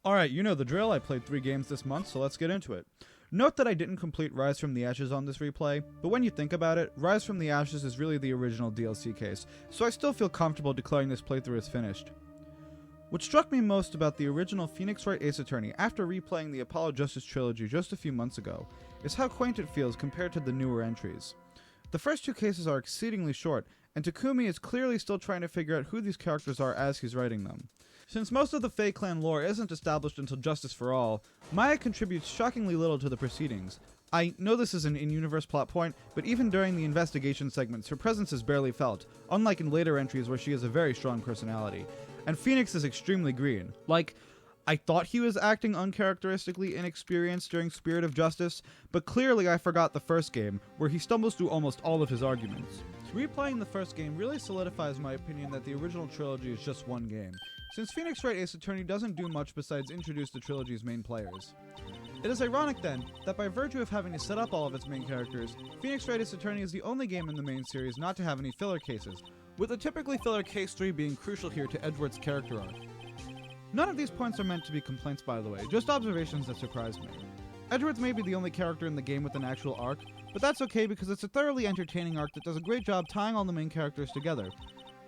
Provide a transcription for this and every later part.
Alright, you know the drill, I played 3 games this month, so let's get into it. Note that I didn't complete Rise from the Ashes on this replay, but when you think about it, Rise from the Ashes is really the original DLC case, so I still feel comfortable declaring this playthrough as finished. What struck me most about the original Phoenix Wright Ace Attorney after replaying the Apollo Justice trilogy just a few months ago, is how quaint it feels compared to the newer entries. The first 2 cases are exceedingly short, and Takumi is clearly still trying to figure out who these characters are as he's writing them. Since most of the Fae Clan lore isn't established until Justice for All, Maya contributes shockingly little to the proceedings. I know this is an in-universe plot point, but even during the investigation segments, her presence is barely felt, unlike in later entries where she has a very strong personality. And Phoenix is extremely green. Like, I thought he was acting uncharacteristically inexperienced during Spirit of Justice, but clearly I forgot the first game, where he stumbles through almost all of his arguments. Replaying the first game really solidifies my opinion that the original trilogy is just one game, since Phoenix Wright Ace Attorney doesn't do much besides introduce the trilogy's main players. It is ironic then, that by virtue of having to set up all of its main characters, Phoenix Wright Ace Attorney is the only game in the main series not to have any filler cases, with the typically filler Case 3 being crucial here to Edward's character arc. None of these points are meant to be complaints, by the way, just observations that surprised me. Edwards may be the only character in the game with an actual arc, but that's okay because it's a thoroughly entertaining arc that does a great job tying all the main characters together,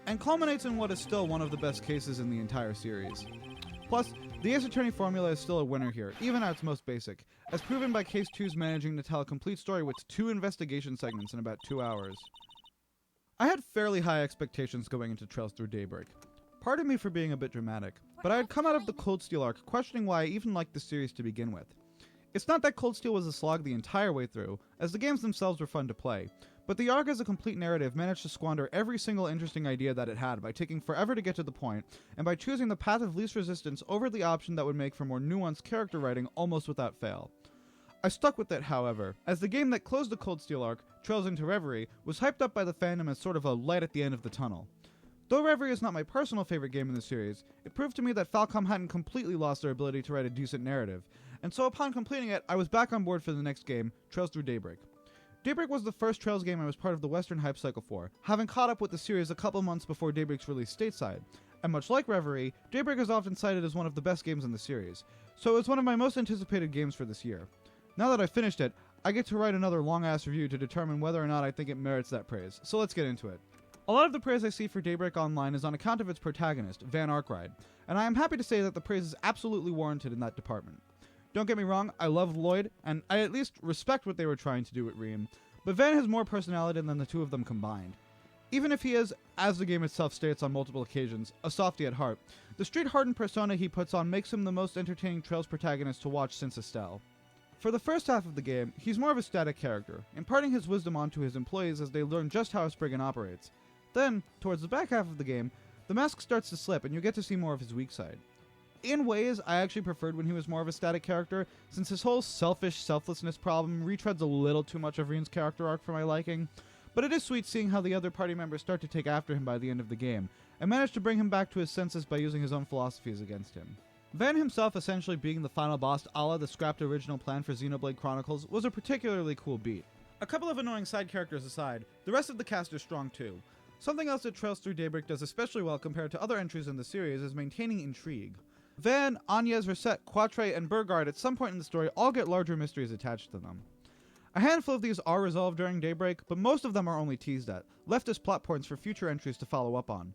and culminates in what is still one of the best cases in the entire series. Plus, the Ace Attorney formula is still a winner here, even at its most basic, as proven by Case 2's managing to tell a complete story with 2 investigation segments in about 2 hours. I had fairly high expectations going into Trails Through Daybreak. Pardon me for being a bit dramatic, but I had come out of the Cold Steel arc questioning why I even liked the series to begin with. It's not that Cold Steel was a slog the entire way through, as the games themselves were fun to play, but the arc as a complete narrative managed to squander every single interesting idea that it had by taking forever to get to the point, and by choosing the path of least resistance over the option that would make for more nuanced character writing almost without fail. I stuck with it, however, as the game that closed the Cold Steel arc, Trails into Reverie, was hyped up by the fandom as sort of a light at the end of the tunnel. Though Reverie is not my personal favorite game in the series, it proved to me that Falcom hadn't completely lost their ability to write a decent narrative, and so upon completing it, I was back on board for the next game, Trails Through Daybreak. Daybreak was the first Trails game I was part of the Western hype cycle for, having caught up with the series a couple months before Daybreak's release stateside, and much like Reverie, Daybreak is often cited as one of the best games in the series, so it was one of my most anticipated games for this year. Now that I've finished it, I get to write another long-ass review to determine whether or not I think it merits that praise, so let's get into it. A lot of the praise I see for Daybreak Online is on account of its protagonist, Van Arkwright, and I am happy to say that the praise is absolutely warranted in that department. Don't get me wrong, I love Lloyd, and I at least respect what they were trying to do with Reem, but Van has more personality than the two of them combined. Even if he is, as the game itself states on multiple occasions, a softie at heart, the street-hardened persona he puts on makes him the most entertaining Trails protagonist to watch since Estelle. For the first half of the game, he's more of a static character, imparting his wisdom onto his employees as they learn just how a Spriggan operates. Then, towards the back half of the game, the mask starts to slip and you get to see more of his weak side. In ways, I actually preferred when he was more of a static character, since his whole selfish selflessness problem retreads a little too much of Reem's character arc for my liking, but it is sweet seeing how the other party members start to take after him by the end of the game, and manage to bring him back to his senses by using his own philosophies against him. Van himself essentially being the final boss a la the scrapped original plan for Xenoblade Chronicles was a particularly cool beat. A couple of annoying side characters aside, the rest of the cast is strong too. Something else that Trails Through Daybreak does especially well compared to other entries in the series is maintaining intrigue. Van, Agnes, Rosette, Quatre, and Burgard at some point in the story all get larger mysteries attached to them. A handful of these are resolved during Daybreak, but most of them are only teased at, left as plot points for future entries to follow up on.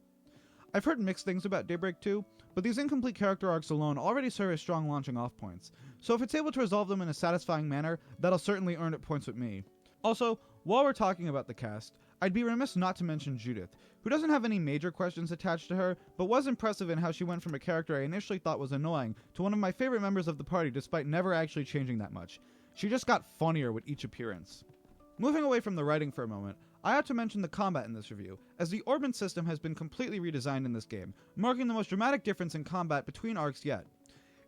I've heard mixed things about Daybreak too, but these incomplete character arcs alone already serve as strong launching off points, so if it's able to resolve them in a satisfying manner, that'll certainly earn it points with me. Also, while we're talking about the cast, I'd be remiss not to mention Judith, who doesn't have any major questions attached to her, but was impressive in how she went from a character I initially thought was annoying to one of my favorite members of the party despite never actually changing that much. She just got funnier with each appearance. Moving away from the writing for a moment, I ought to mention the combat in this review, as the Orbment system has been completely redesigned in this game, marking the most dramatic difference in combat between arcs yet.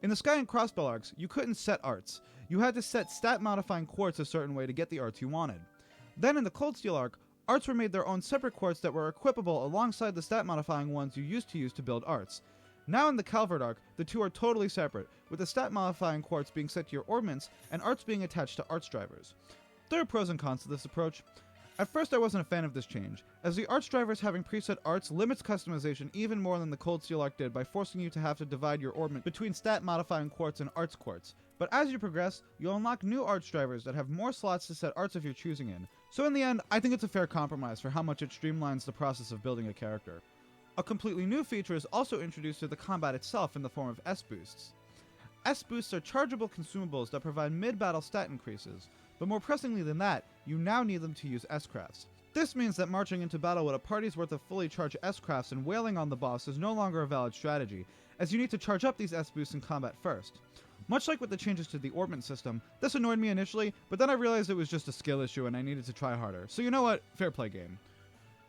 In the Sky and Crossbell arcs, you couldn't set arts. You had to set stat-modifying quartz a certain way to get the arts you wanted. Then in the Cold Steel arc, arts were made their own separate quartz that were equipable alongside the stat-modifying ones you used to use to build arts. Now in the Calvert arc, the two are totally separate, with the stat-modifying quartz being set to your orbments and arts being attached to arts drivers. There are pros and cons to this approach. At first I wasn't a fan of this change, as the arts drivers having preset arts limits customization even more than the Cold Steel arc did by forcing you to have to divide your orbment between stat modifying quartz and arts quartz. But as you progress, you'll unlock new arts drivers that have more slots to set arts of your choosing in. So in the end, I think it's a fair compromise for how much it streamlines the process of building a character. A completely new feature is also introduced to the combat itself in the form of S-boosts. S-boosts are chargeable consumables that provide mid-battle stat increases, but more pressingly than that, you now need them to use S-crafts. This means that marching into battle with a party's worth of fully charged S-crafts and wailing on the boss is no longer a valid strategy, as you need to charge up these S-boosts in combat first. Much like with the changes to the orbment system, this annoyed me initially, but then I realized it was just a skill issue and I needed to try harder. So you know what? Fair play game.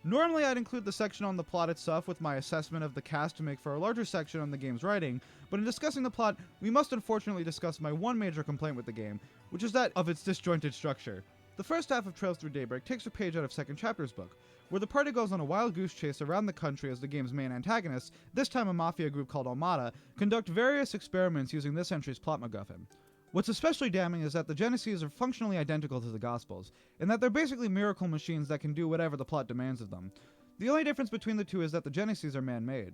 Normally I'd include the section on the plot itself with my assessment of the cast to make for a larger section on the game's writing, but in discussing the plot, we must unfortunately discuss my one major complaint with the game, which is that of its disjointed structure. The first half of Trails Through Daybreak takes a page out of Second Chapter's book, where the party goes on a wild goose chase around the country as the game's main antagonists, this time a mafia group called Armada, conduct various experiments using this entry's plot MacGuffin. What's especially damning is that the Genesees are functionally identical to the Gospels, in that they're basically miracle machines that can do whatever the plot demands of them. The only difference between the two is that the Genesees are man-made.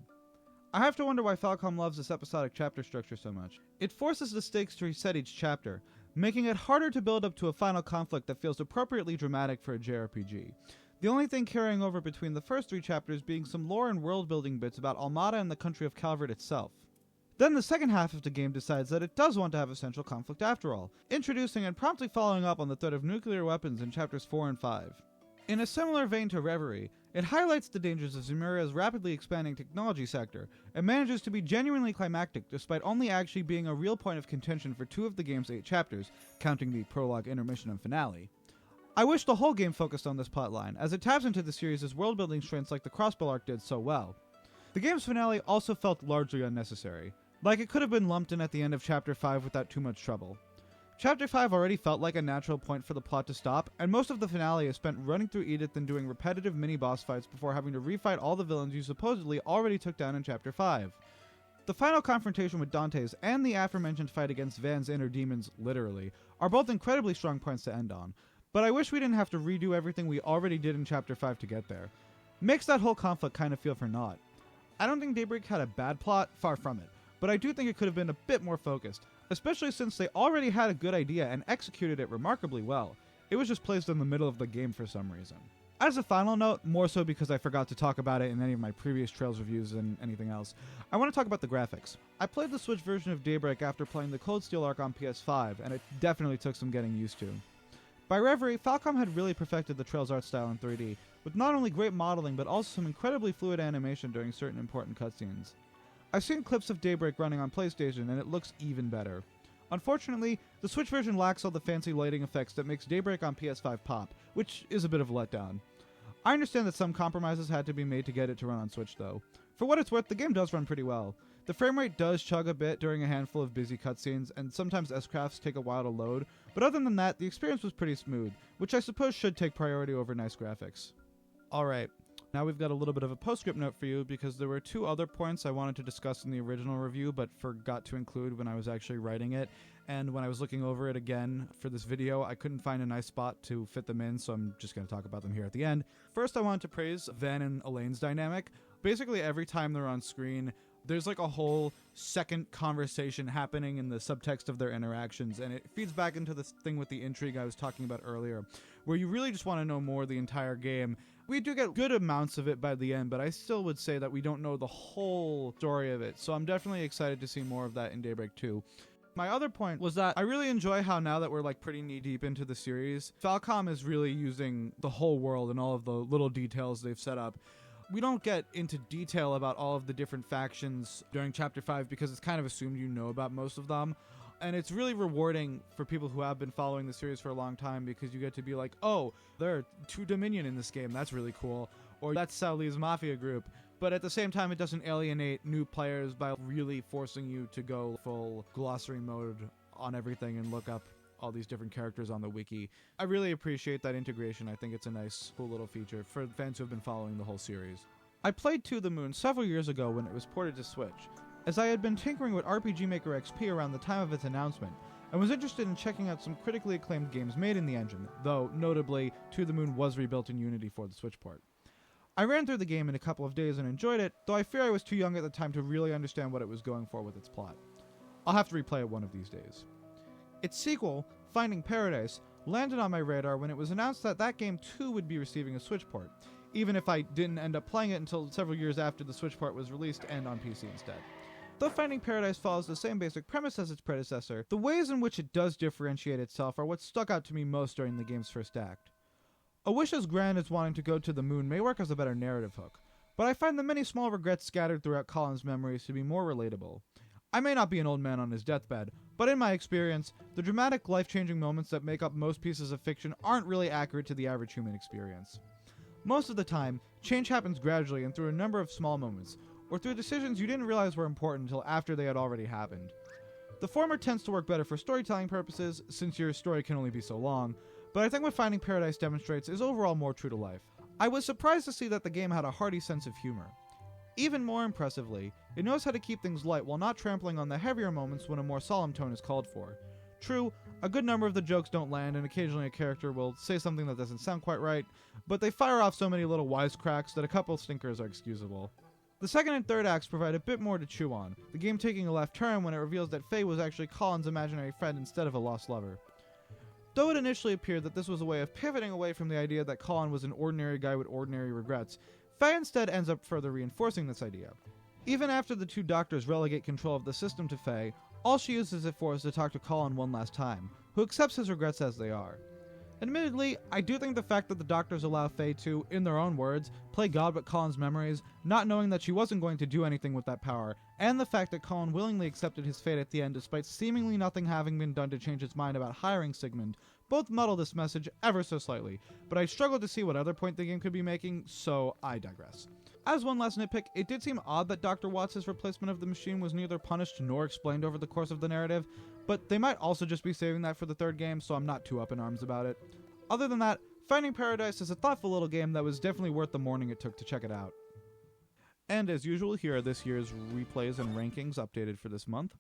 I have to wonder why Falcom loves this episodic chapter structure so much. It forces the stakes to reset each chapter, making it harder to build up to a final conflict that feels appropriately dramatic for a JRPG. The only thing carrying over between the first 3 chapters being some lore and world-building bits about Almada and the country of Calvert itself. Then the second half of the game decides that it does want to have a central conflict after all, introducing and promptly following up on the threat of nuclear weapons in chapters 4 and 5. In a similar vein to Reverie, it highlights the dangers of Zemuria's rapidly expanding technology sector, and manages to be genuinely climactic despite only actually being a real point of contention for 2 of the game's 8 chapters, counting the prologue, intermission, and finale. I wish the whole game focused on this plotline, as it taps into the series' world-building strengths like the Crossbow arc did so well. The game's finale also felt largely unnecessary. Like it could have been lumped in at the end of Chapter 5 without too much trouble. Chapter 5 already felt like a natural point for the plot to stop, and most of the finale is spent running through Edith and doing repetitive mini-boss fights before having to refight all the villains you supposedly already took down in Chapter 5. The final confrontation with Dante's and the aforementioned fight against Van's inner demons, literally, are both incredibly strong points to end on, but I wish we didn't have to redo everything we already did in Chapter 5 to get there. Makes that whole conflict kind of feel for naught. I don't think Daybreak had a bad plot, far from it, but I do think it could have been a bit more focused, especially since they already had a good idea and executed it remarkably well. It was just placed in the middle of the game for some reason. As a final note, more so because I forgot to talk about it in any of my previous Trails reviews than anything else, I want to talk about the graphics. I played the Switch version of Daybreak after playing the Cold Steel arc on PS5, and it definitely took some getting used to. By Reverie, Falcom had really perfected the Trails art style in 3D, with not only great modeling but also some incredibly fluid animation during certain important cutscenes. I've seen clips of Daybreak running on PlayStation, and it looks even better. Unfortunately, the Switch version lacks all the fancy lighting effects that makes Daybreak on PS5 pop, which is a bit of a letdown. I understand that some compromises had to be made to get it to run on Switch though. For what it's worth, the game does run pretty well. The frame rate does chug a bit during a handful of busy cutscenes, and sometimes S-crafts take a while to load, but other than that, the experience was pretty smooth, which I suppose should take priority over nice graphics. Alright. Now we've got a little bit of a postscript note for you because there were 2 other points I wanted to discuss in the original review but forgot to include when I was actually writing it, and when I was looking over it again for this video, I couldn't find a nice spot to fit them in, so I'm just going to talk about them here at the end. First, I wanted to praise Van and Elaine's dynamic. Basically, every time they're on screen, there's like a whole second conversation happening in the subtext of their interactions, and it feeds back into this thing with the intrigue I was talking about earlier, where you really just want to know more the entire game. We do get good amounts of it by the end, but I still would say that we don't know the whole story of it, so I'm definitely excited to see more of that in Daybreak 2. My other point was that I really enjoy how now that we're like pretty knee-deep into the series, Falcom is really using the whole world and all of the little details they've set up. We don't get into detail about all of the different factions during Chapter 5 because it's kind of assumed you know about most of them. And it's really rewarding for people who have been following the series for a long time because you get to be like, oh, there are 2 Dominion in this game, that's really cool. Or that's Sao Lee's Mafia group. But at the same time, it doesn't alienate new players by really forcing you to go full glossary mode on everything and look up all these different characters on the wiki. I really appreciate that integration. I think it's a nice, cool little feature for fans who have been following the whole series. I played To the Moon several years ago when it was ported to Switch. as I had been tinkering with RPG Maker XP around the time of its announcement, and was interested in checking out some critically acclaimed games made in the engine, though, notably, To the Moon was rebuilt in Unity for the Switch port. I ran through the game in a couple of days and enjoyed it, though I fear I was too young at the time to really understand what it was going for with its plot. I'll have to replay it one of these days. Its sequel, Finding Paradise, landed on my radar when it was announced that that game too would be receiving a Switch port, even if I didn't end up playing it until several years after the Switch port was released and on PC instead. Though Finding Paradise follows the same basic premise as its predecessor, the ways in which it does differentiate itself are what stuck out to me most during the game's first act. A wish as grand as wanting to go to the moon may work as a better narrative hook, but I find the many small regrets scattered throughout Colin's memories to be more relatable. I may not be an old man on his deathbed, but in my experience, the dramatic, life-changing moments that make up most pieces of fiction aren't really accurate to the average human experience. Most of the time, change happens gradually and through a number of small moments, or through decisions you didn't realize were important until after they had already happened. The former tends to work better for storytelling purposes, since your story can only be so long, but I think what Finding Paradise demonstrates is overall more true to life. I was surprised to see that the game had a hearty sense of humor. Even more impressively, it knows how to keep things light while not trampling on the heavier moments when a more solemn tone is called for. True, a good number of the jokes don't land, and occasionally a character will say something that doesn't sound quite right, but they fire off so many little wisecracks that a couple stinkers are excusable. The second and third acts provide a bit more to chew on, the game taking a left turn when it reveals that Faye was actually Colin's imaginary friend instead of a lost lover. Though it initially appeared that this was a way of pivoting away from the idea that Colin was an ordinary guy with ordinary regrets, Faye instead ends up further reinforcing this idea. Even after the two doctors relegate control of the system to Faye, all she uses it for is to talk to Colin one last time, who accepts his regrets as they are. Admittedly, I do think the fact that the doctors allow Faye to, in their own words, play God with Colin's memories, not knowing that she wasn't going to do anything with that power, and the fact that Colin willingly accepted his fate at the end despite seemingly nothing having been done to change his mind about hiring Sigmund, both muddle this message ever so slightly, but I struggle to see what other point the game could be making, so I digress. As one last nitpick, it did seem odd that Dr. Watts' replacement of the machine was neither punished nor explained over the course of the narrative, but they might also just be saving that for the third game, so I'm not too up in arms about it. Other than that, Finding Paradise is a thoughtful little game that was definitely worth the morning it took to check it out. And as usual, here are this year's replays and rankings updated for this month.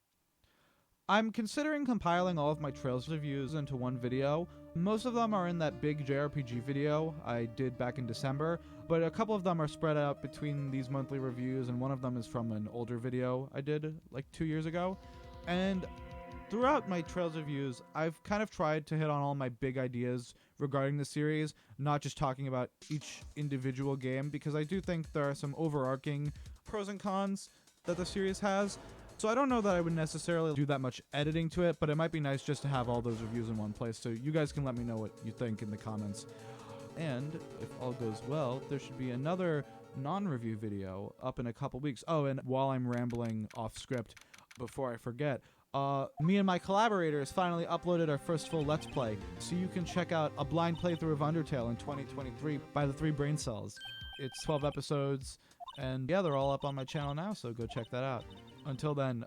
I'm considering compiling all of my Trails reviews into one video. Most of them are in that big JRPG video I did back in December, but a couple of them are spread out between these monthly reviews, and one of them is from an older video I did like 2 years ago. And throughout my Trails reviews, I've kind of tried to hit on all my big ideas regarding the series, not just talking about each individual game, because I do think there are some overarching pros and cons that the series has. So I don't know that I would necessarily do that much editing to it, but it might be nice just to have all those reviews in one place, so you guys can let me know what you think in the comments. And if all goes well, there should be another non-review video up in a couple weeks. Oh, and while I'm rambling off script, before I forget, me and my collaborators finally uploaded our first full Let's Play, so you can check out a blind playthrough of Undertale in 2023 by the 3 Brain Cells. It's 12 episodes, and yeah, they're all up on my channel now, so go check that out. Until then,